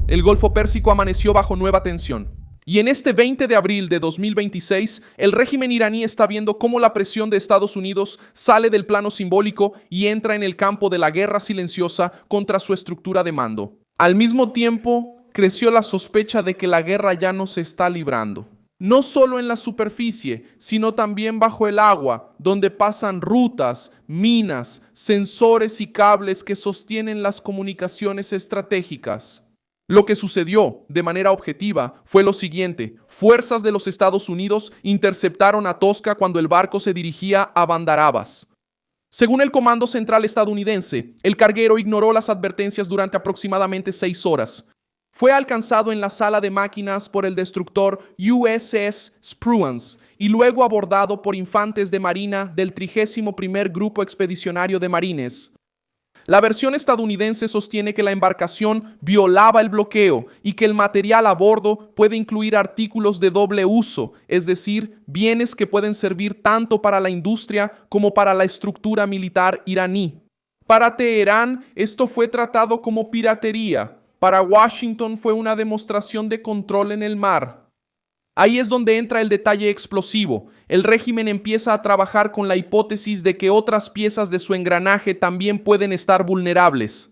el Golfo Pérsico amaneció bajo nueva tensión. Y en este 20 de abril de 2026, el régimen iraní está viendo cómo la presión de Estados Unidos sale del plano simbólico y entra en el campo de la guerra silenciosa contra su estructura de mando. Al mismo tiempo, creció la sospecha de que la guerra ya no se está librando. No solo en la superficie, sino también bajo el agua, donde pasan rutas, minas, sensores y cables que sostienen las comunicaciones estratégicas. Lo que sucedió, de manera objetiva, fue lo siguiente. Fuerzas de los Estados Unidos interceptaron a Tosca cuando el barco se dirigía a Bandar Abbas. Según el Comando Central estadounidense, el carguero ignoró las advertencias durante aproximadamente 6 horas. Fue alcanzado en la sala de máquinas por el destructor USS Spruance y luego abordado por infantes de marina del 31º Grupo Expedicionario de Marines. La versión estadounidense sostiene que la embarcación violaba el bloqueo y que el material a bordo puede incluir artículos de doble uso, es decir, bienes que pueden servir tanto para la industria como para la estructura militar iraní. Para Teherán, esto fue tratado como piratería. Para Washington fue una demostración de control en el mar. Ahí es donde entra el detalle explosivo. El régimen empieza a trabajar con la hipótesis de que otras piezas de su engranaje también pueden estar vulnerables.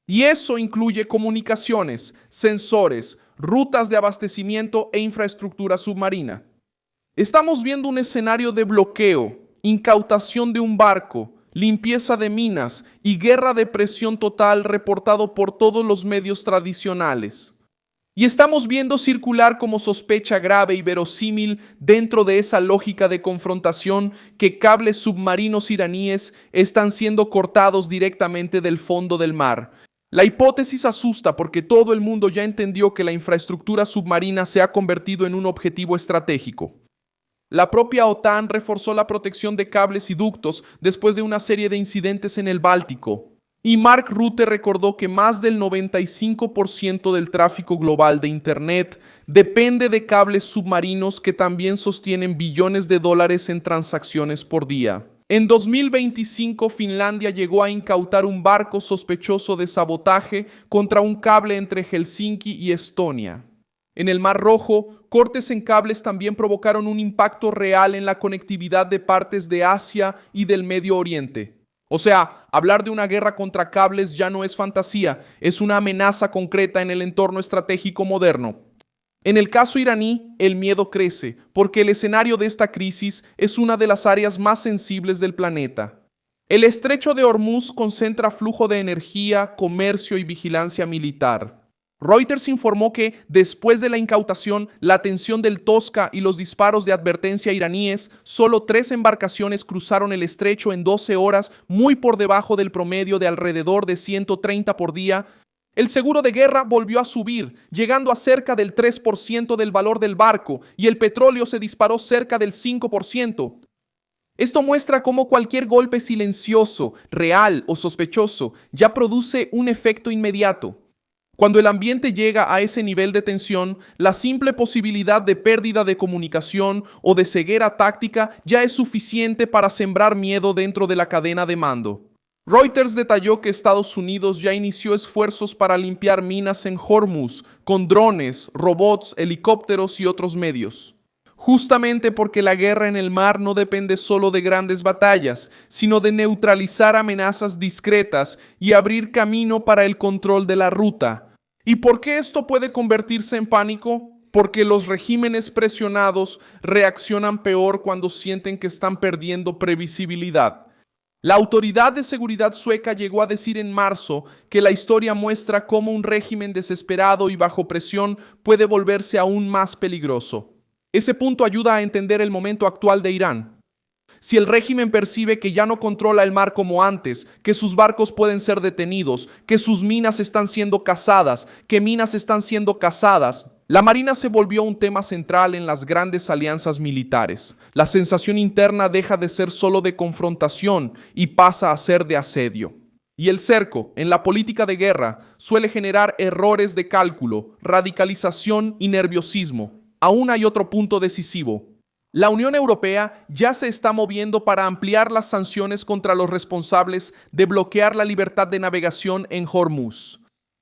Y eso incluye comunicaciones, sensores, rutas de abastecimiento e infraestructura submarina. Estamos viendo un escenario de bloqueo, incautación de un barco, limpieza de minas y guerra de presión total reportado por todos los medios tradicionales. Y estamos viendo circular como sospecha grave y verosímil dentro de esa lógica de confrontación que cables submarinos iraníes están siendo cortados directamente del fondo del mar. La hipótesis asusta porque todo el mundo ya entendió que la infraestructura submarina se ha convertido en un objetivo estratégico. La propia OTAN reforzó la protección de cables y ductos después de una serie de incidentes en el Báltico. Y Mark Rutte recordó que más del 95% del tráfico global de Internet depende de cables submarinos que también sostienen billones de dólares en transacciones por día. En 2025, Finlandia llegó a incautar un barco sospechoso de sabotaje contra un cable entre Helsinki y Estonia. En el Mar Rojo, cortes en cables también provocaron un impacto real en la conectividad de partes de Asia y del Medio Oriente. O sea, hablar de una guerra contra cables ya no es fantasía, es una amenaza concreta en el entorno estratégico moderno. En el caso iraní, el miedo crece, porque el escenario de esta crisis es una de las áreas más sensibles del planeta. El estrecho de Hormuz concentra flujo de energía, comercio y vigilancia militar. Reuters informó que, después de la incautación, la tensión del Tosca y los disparos de advertencia iraníes, solo 3 embarcaciones cruzaron el estrecho en 12 horas, muy por debajo del promedio de alrededor de 130 por día. El seguro de guerra volvió a subir, llegando a cerca del 3% del valor del barco, y el petróleo se disparó cerca del 5%. Esto muestra cómo cualquier golpe silencioso, real o sospechoso ya produce un efecto inmediato. Cuando el ambiente llega a ese nivel de tensión, la simple posibilidad de pérdida de comunicación o de ceguera táctica ya es suficiente para sembrar miedo dentro de la cadena de mando. Reuters detalló que Estados Unidos ya inició esfuerzos para limpiar minas en Hormuz con drones, robots, helicópteros y otros medios. Justamente porque la guerra en el mar no depende solo de grandes batallas, sino de neutralizar amenazas discretas y abrir camino para el control de la ruta. ¿Y por qué esto puede convertirse en pánico? Porque los regímenes presionados reaccionan peor cuando sienten que están perdiendo previsibilidad. La Autoridad de Seguridad sueca llegó a decir en marzo que la historia muestra cómo un régimen desesperado y bajo presión puede volverse aún más peligroso. Ese punto ayuda a entender el momento actual de Irán. Si el régimen percibe que ya no controla el mar como antes, que sus barcos pueden ser detenidos, que sus minas están siendo cazadas, que minas están siendo cazadas, la Marina se volvió un tema central en las grandes alianzas militares. La sensación interna deja de ser solo de confrontación y pasa a ser de asedio. Y el cerco, en la política de guerra, suele generar errores de cálculo, radicalización y nerviosismo. Aún hay otro punto decisivo. La Unión Europea ya se está moviendo para ampliar las sanciones contra los responsables de bloquear la libertad de navegación en Hormuz.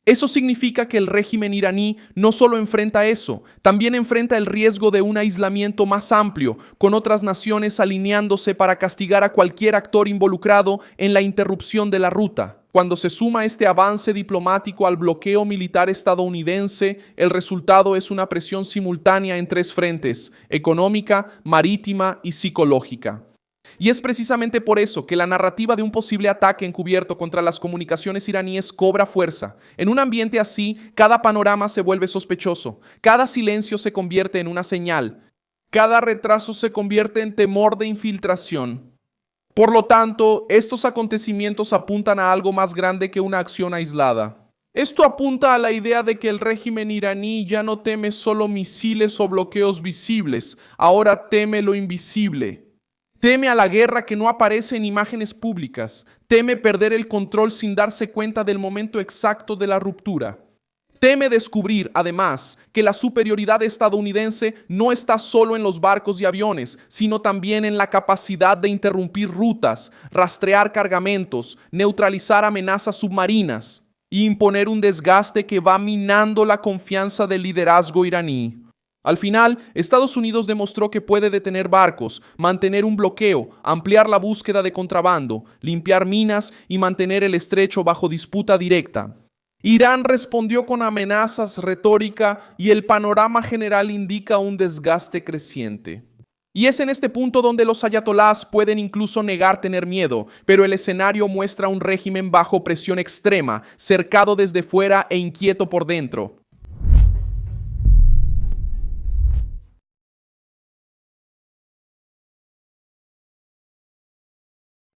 Eso significa que el régimen iraní no solo enfrenta eso, también enfrenta el riesgo de un aislamiento más amplio, con otras naciones alineándose para castigar a cualquier actor involucrado en la interrupción de la ruta. Cuando se suma este avance diplomático al bloqueo militar estadounidense, el resultado es una presión simultánea en tres frentes: económica, marítima y psicológica. Y es precisamente por eso que la narrativa de un posible ataque encubierto contra las comunicaciones iraníes cobra fuerza. En un ambiente así, cada panorama se vuelve sospechoso, cada silencio se convierte en una señal, cada retraso se convierte en temor de infiltración. Por lo tanto, estos acontecimientos apuntan a algo más grande que una acción aislada. Esto apunta a la idea de que el régimen iraní ya no teme solo misiles o bloqueos visibles, ahora teme lo invisible. Teme a la guerra que no aparece en imágenes públicas. Teme perder el control sin darse cuenta del momento exacto de la ruptura. Teme descubrir, además, que la superioridad estadounidense no está solo en los barcos y aviones, sino también en la capacidad de interrumpir rutas, rastrear cargamentos, neutralizar amenazas submarinas e imponer un desgaste que va minando la confianza del liderazgo iraní. Al final, Estados Unidos demostró que puede detener barcos, mantener un bloqueo, ampliar la búsqueda de contrabando, limpiar minas y mantener el estrecho bajo disputa directa. Irán respondió con amenazas, retórica y el panorama general indica un desgaste creciente. Y es en este punto donde los ayatolás pueden incluso negar tener miedo, pero el escenario muestra un régimen bajo presión extrema, cercado desde fuera e inquieto por dentro.